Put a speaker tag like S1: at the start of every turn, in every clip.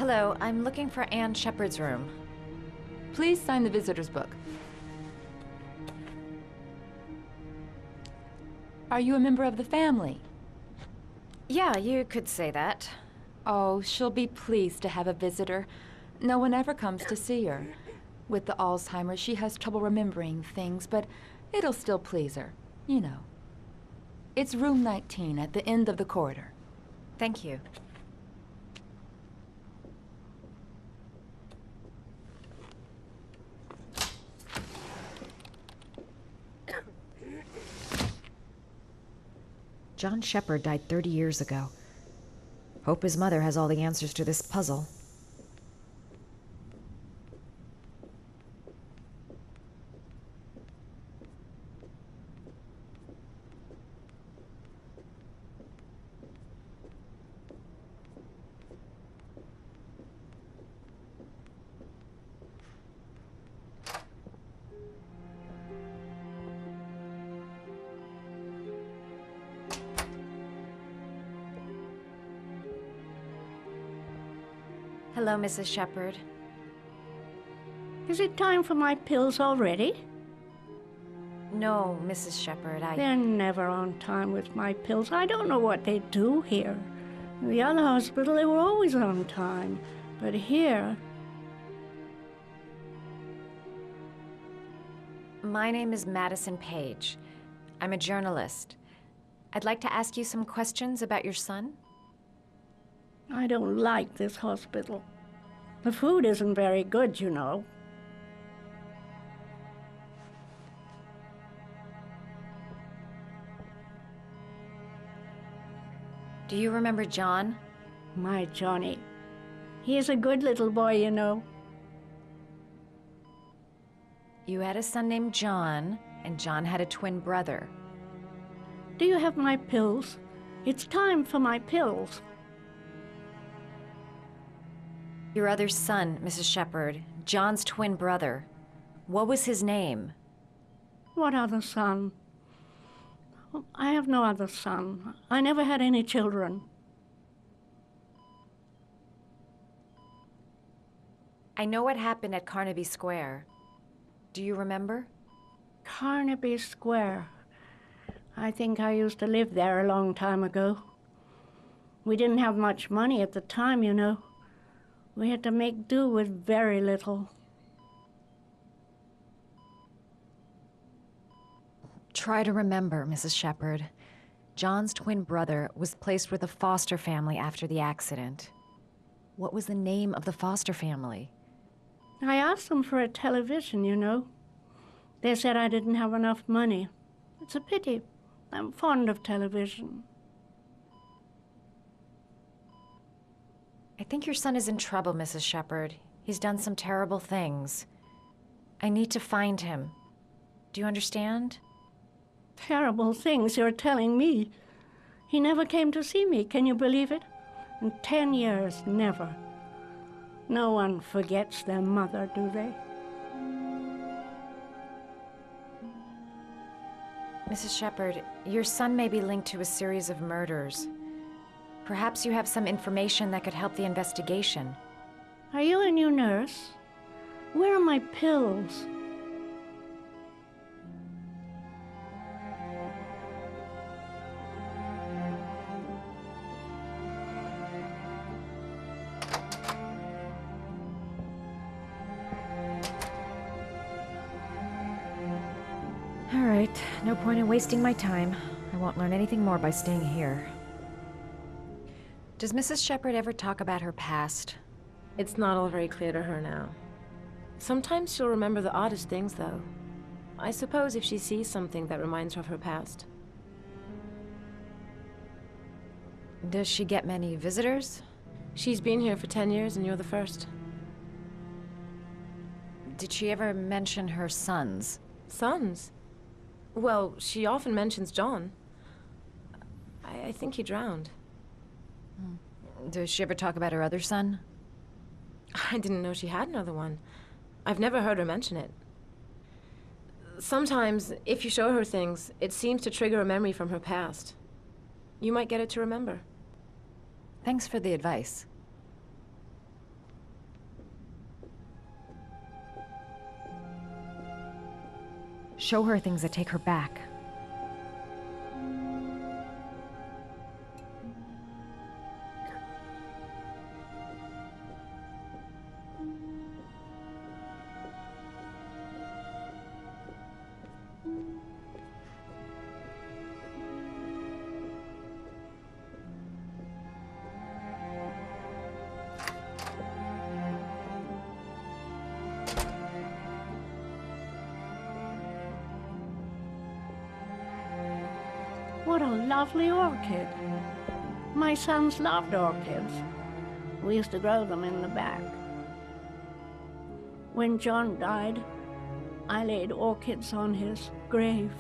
S1: Hello, I'm looking for Anne Sheppard's room.
S2: Please sign the visitor's book. Are you a member of the family?
S1: Yeah, you could say that.
S2: Oh, she'll be pleased to have a visitor. No one ever comes to see her. With the Alzheimer's, she has trouble remembering things, but it'll still please her, you know. It's room 19 at the end of the corridor.
S1: Thank you. John Sheppard died 30 years ago. Hope his mother has all the answers to this puzzle. Hello, Mrs. Sheppard.
S3: Is it time for my pills already?
S1: No, Mrs. Sheppard,
S3: They're never on time with my pills. I don't know what they do here. In the other hospital, they were always on time. But here...
S1: My name is Madison Page. I'm a journalist. I'd like to ask you some questions about your son.
S3: I don't like this hospital. The food isn't very good, you know.
S1: Do you remember John?
S3: My Johnny. He is a good little boy, you know.
S1: You had a son named John, and John had a twin brother.
S3: Do you have my pills? It's time for my pills.
S1: Your other son, Mrs. Sheppard, John's twin brother. What was his name?
S3: What other son? I have no other son. I never had any children.
S1: I know what happened at Carnaby Square. Do you remember?
S3: Carnaby Square. I think I used to live there a long time ago. We didn't have much money at the time, you know. We had to make do with very little.
S1: Try to remember, Mrs. Sheppard. John's twin brother was placed with a foster family after the accident. What was the name of the foster family?
S3: I asked them for a television, you know. They said I didn't have enough money. It's a pity. I'm fond of television.
S1: I think your son is in trouble, Mrs. Sheppard. He's done some terrible things. I need to find him. Do you understand?
S3: Terrible things you're telling me. He never came to see me, can you believe it? In 10 years, never. No one forgets their mother, do they?
S1: Mrs. Sheppard, your son may be linked to a series of murders. Perhaps you have some information that could help the investigation.
S3: Are you a new nurse? Where are my pills?
S1: All right, no point in wasting my time. I won't learn anything more by staying here. Does Mrs. Sheppard ever talk about her past?
S4: It's not all very clear to her now. Sometimes she'll remember the oddest things, though. I suppose if she sees something that reminds her of her past.
S1: Does she get many visitors?
S4: She's been here for 10 years and you're the first.
S1: Did she ever mention her sons?
S4: Sons? Well, she often mentions John. I think he drowned.
S1: Does she ever talk about her other son?
S4: I didn't know she had another one. I've never heard her mention it. Sometimes, if you show her things, it seems to trigger a memory from her past. You might get it to remember.
S1: Thanks for the advice. Show her things that take her back.
S3: What a lovely orchid. My sons loved orchids. We used to grow them in the back. When John died, I laid orchids on his grave.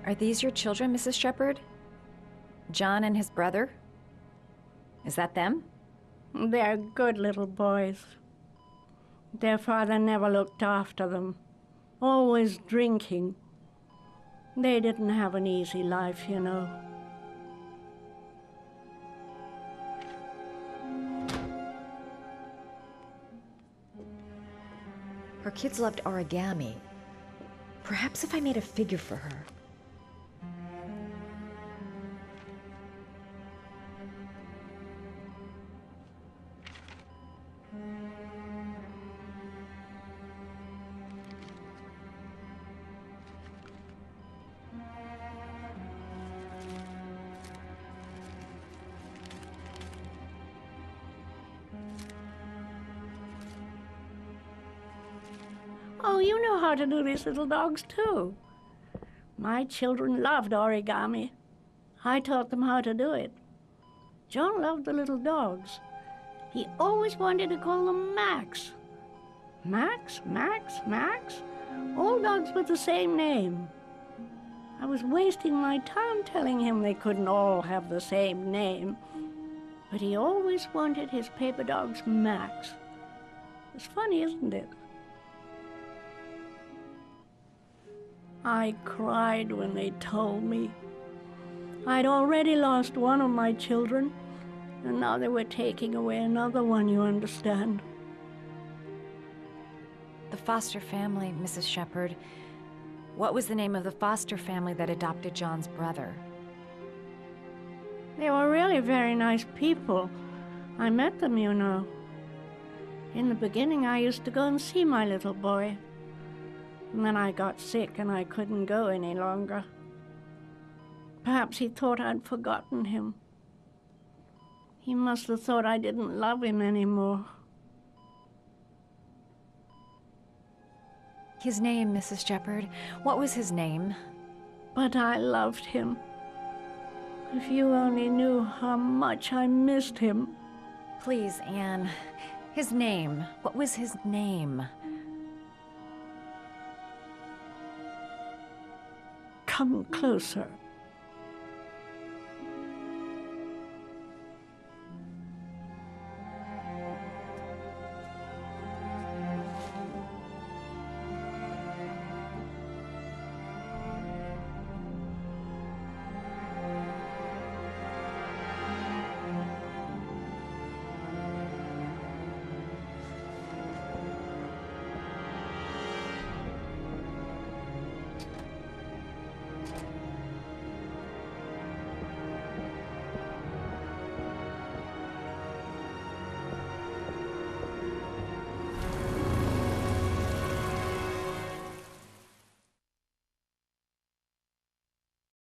S1: Are these your children, Mrs. Sheppard? John and his brother? Is that them?
S3: They're good little boys. Their father never looked after them, always drinking. They didn't have an easy life, you know.
S1: Her kids loved origami. Perhaps if I made a figure for her.
S3: Oh, you know how to do these little dogs, too. My children loved origami. I taught them how to do it. John loved the little dogs. He always wanted to call them Max. Max, Max, Max. All dogs with the same name. I was wasting my time telling him they couldn't all have the same name. But he always wanted his paper dogs Max. It's funny, isn't it? I cried when they told me. I'd already lost one of my children, and now they were taking away another one, you understand.
S1: The foster family, Mrs. Sheppard. What was the name of the foster family that adopted John's brother?
S3: They were really very nice people. I met them, you know. In the beginning, I used to go and see my little boy. And then I got sick and I couldn't go any longer. Perhaps he thought I'd forgotten him. He must have thought I didn't love him anymore.
S1: His name, Mrs. Sheppard. What was his name?
S3: But I loved him. If you only knew how much I missed him.
S1: Please, Anne. His name. What was his name?
S3: Come closer.